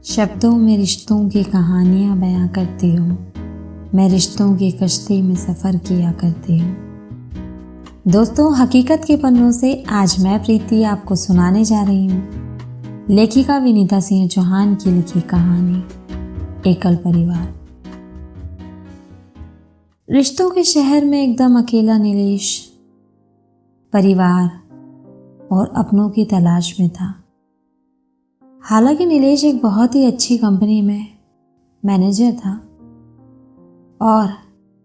शब्दों में रिश्तों की कहानियाँ बयां करती हूँ। मैं रिश्तों की कश्ती में सफ़र किया करती हूँ। दोस्तों, हकीकत के पन्नों से आज मैं प्रीति आपको सुनाने जा रही हूँ लेखिका विनीता सिंह चौहान की लिखी कहानी एकल परिवार। रिश्तों के शहर में एकदम अकेला नीलेश परिवार और अपनों की तलाश में था। हालांकि नीलेश एक बहुत ही अच्छी कंपनी में मैनेजर था और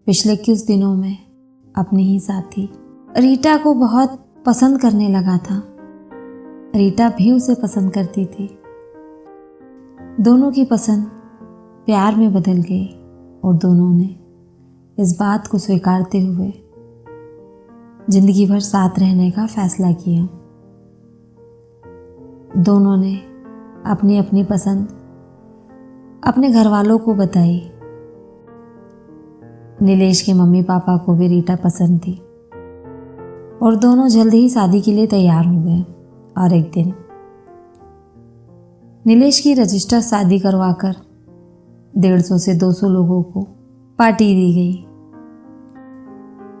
पिछले कुछ दिनों में अपनी ही साथी रीटा को बहुत पसंद करने लगा था। रीटा भी उसे पसंद करती थी। दोनों की पसंद प्यार में बदल गई और दोनों ने इस बात को स्वीकारते हुए जिंदगी भर साथ रहने का फैसला किया। दोनों ने अपनी अपनी पसंद अपने घर वालों को बताई। नीलेश के मम्मी पापा को भी रीटा पसंद थी और दोनों जल्द ही शादी के लिए तैयार हो गए। और एक दिन नीलेश की रजिस्टर शादी करवाकर 150 से 200 लोगों को पार्टी दी गई।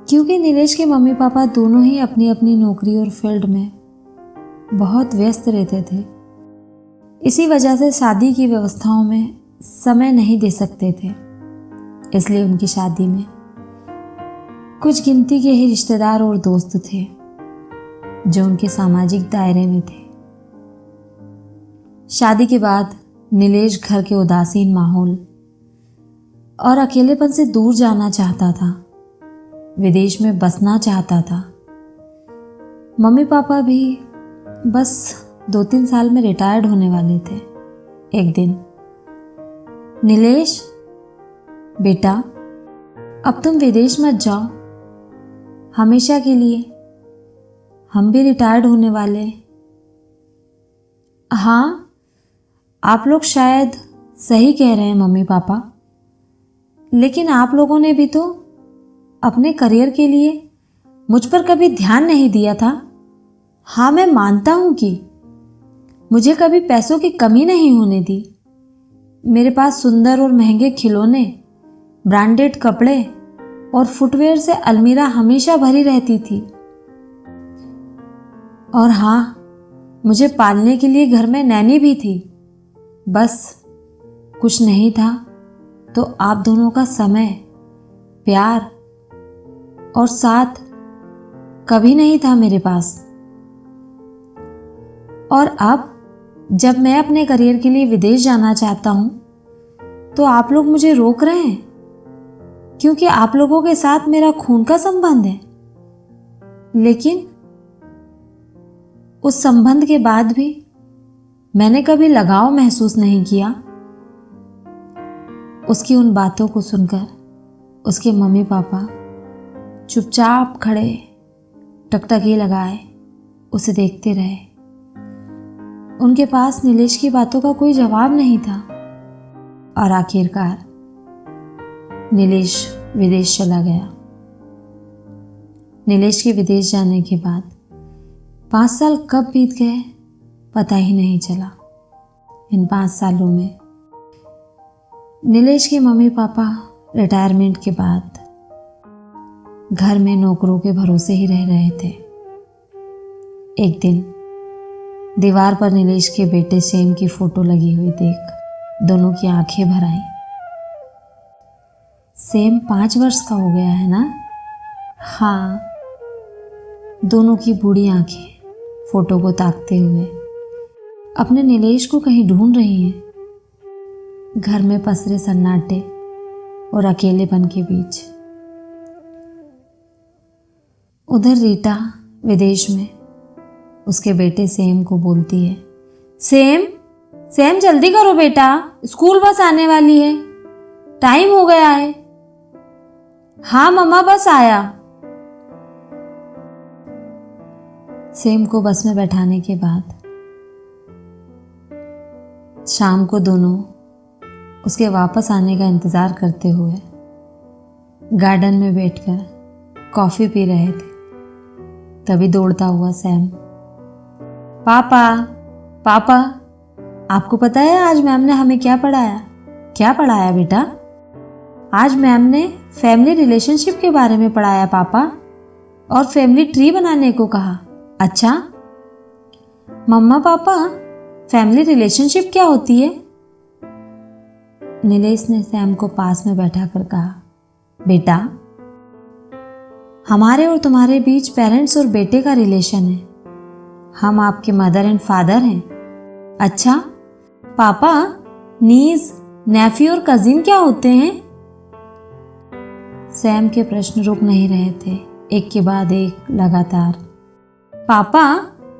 क्योंकि नीलेश के मम्मी पापा दोनों ही अपनी अपनी नौकरी और फील्ड में बहुत व्यस्त रहते थे, इसी वजह से शादी की व्यवस्थाओं में समय नहीं दे सकते थे। इसलिए उनकी शादी में कुछ गिनती के ही रिश्तेदार और दोस्त थे जो उनके सामाजिक दायरे में थे। शादी के बाद नीलेश घर के उदासीन माहौल और अकेलेपन से दूर जाना चाहता था, विदेश में बसना चाहता था। मम्मी पापा भी बस 2-3 साल में रिटायर्ड होने वाले थे। एक दिन, नीलेश बेटा, अब तुम विदेश मत जाओ हमेशा के लिए, हम भी रिटायर्ड होने वाले। हाँ, आप लोग शायद सही कह रहे हैं मम्मी पापा, लेकिन आप लोगों ने भी तो अपने करियर के लिए मुझ पर कभी ध्यान नहीं दिया था। हाँ, मैं मानता हूँ कि मुझे कभी पैसों की कमी नहीं होने दी। मेरे पास सुंदर और महंगे खिलौने, ब्रांडेड कपड़े और फुटवेयर से अलमीरा हमेशा भरी रहती थी। और हाँ, मुझे पालने के लिए घर में नैनी भी थी। बस कुछ नहीं था तो आप दोनों का समय, प्यार और साथ कभी नहीं था मेरे पास। और अब जब मैं अपने करियर के लिए विदेश जाना चाहता हूं तो आप लोग मुझे रोक रहे हैं, क्योंकि आप लोगों के साथ मेरा खून का संबंध है। लेकिन उस संबंध के बाद भी मैंने कभी लगाव महसूस नहीं किया। उसकी उन बातों को सुनकर उसके मम्मी पापा चुपचाप खड़े टकटकी लगाए उसे देखते रहे। उनके पास नीलेश की बातों का कोई जवाब नहीं था। और आखिरकार नीलेश विदेश चला गया। नीलेश के विदेश जाने के बाद 5 साल कब बीत गए पता ही नहीं चला। इन 5 सालों में नीलेश के मम्मी पापा रिटायरमेंट के बाद घर में नौकरों के भरोसे ही रह रहे थे। एक दिन दीवार पर नीलेश के बेटे सेम की फोटो लगी हुई देख दोनों की आंखें भर आईं। सेम 5 वर्ष का हो गया है ना? हाँ। दोनों की बूढ़ी आंखें फोटो को ताकते हुए अपने नीलेश को कहीं ढूंढ रही हैं। घर में पसरे सन्नाटे और अकेलेपन के बीच उधर रीटा विदेश में उसके बेटे सेम को बोलती है, सेम जल्दी करो बेटा, स्कूल बस आने वाली है, टाइम हो गया है। हाँ मम्मा, बस आया। सेम को बस में बैठाने के बाद शाम को दोनों उसके वापस आने का इंतजार करते हुए गार्डन में बैठकर कॉफी पी रहे थे। तभी दौड़ता हुआ सैम, पापा पापा आपको पता है आज मैम ने हमें क्या पढ़ाया? क्या पढ़ाया बेटा? आज मैम ने फैमिली रिलेशनशिप के बारे में पढ़ाया पापा, और फैमिली ट्री बनाने को कहा। अच्छा मम्मा पापा, फैमिली रिलेशनशिप क्या होती है? नीलेश ने सैम को पास में बैठा कर कहा, बेटा हमारे और तुम्हारे बीच पेरेंट्स और बेटे का रिलेशन है। हम आपके मदर एंड फादर हैं। अच्छा पापा, नीज, नेफी और कजिन क्या होते हैं? सैम के प्रश्न रुक नहीं रहे थे, एक के बाद एक लगातार। पापा,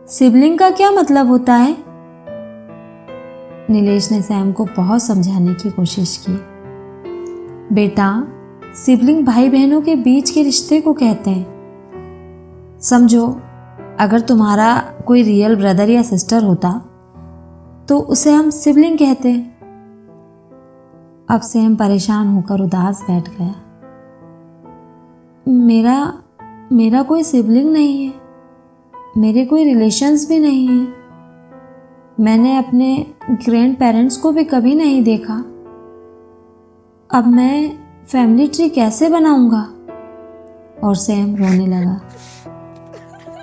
सिबलिंग का क्या मतलब होता है? नीलेश ने सैम को बहुत समझाने की कोशिश की। बेटा, सिबलिंग भाई बहनों के बीच के रिश्ते को कहते हैं। समझो, अगर तुम्हारा कोई रियल ब्रदर या सिस्टर होता तो उसे हम सिबलिंग कहते। अब सैम परेशान होकर उदास बैठ गया। मेरा कोई सिबलिंग नहीं है, मेरे कोई रिलेशंस भी नहीं है। मैंने अपने ग्रैंड पेरेंट्स को भी कभी नहीं देखा। अब मैं फैमिली ट्री कैसे बनाऊंगा? और सैम रोने लगा।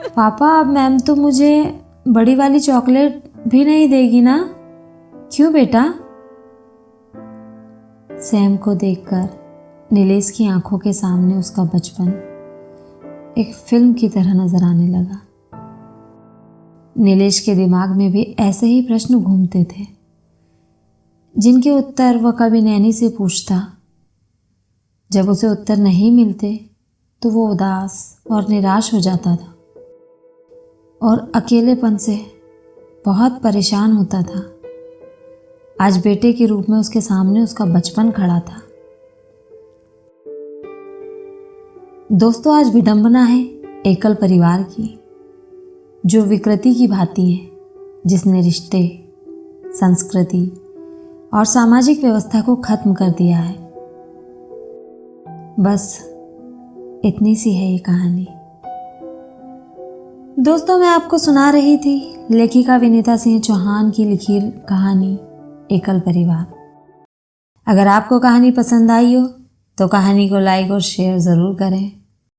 पापा, अब मैम तो मुझे बड़ी वाली चॉकलेट भी नहीं देगी ना? क्यों बेटा? सैम को देखकर नीलेश की आंखों के सामने उसका बचपन एक फिल्म की तरह नजर आने लगा। नीलेश के दिमाग में भी ऐसे ही प्रश्न घूमते थे, जिनके उत्तर वह कभी नैनी से पूछता। जब उसे उत्तर नहीं मिलते तो वो उदास और निराश हो जाता था और अकेलेपन से बहुत परेशान होता था। आज बेटे के रूप में उसके सामने उसका बचपन खड़ा था। दोस्तों, आज विडंबना है एकल परिवार की, जो विकृति की भांति है, जिसने रिश्ते, संस्कृति और सामाजिक व्यवस्था को खत्म कर दिया है। बस इतनी सी है ये कहानी। दोस्तों, मैं आपको सुना रही थी लेखिका विनीता सिंह चौहान की लिखी कहानी एकल परिवार। अगर आपको कहानी पसंद आई हो तो कहानी को लाइक और शेयर ज़रूर करें।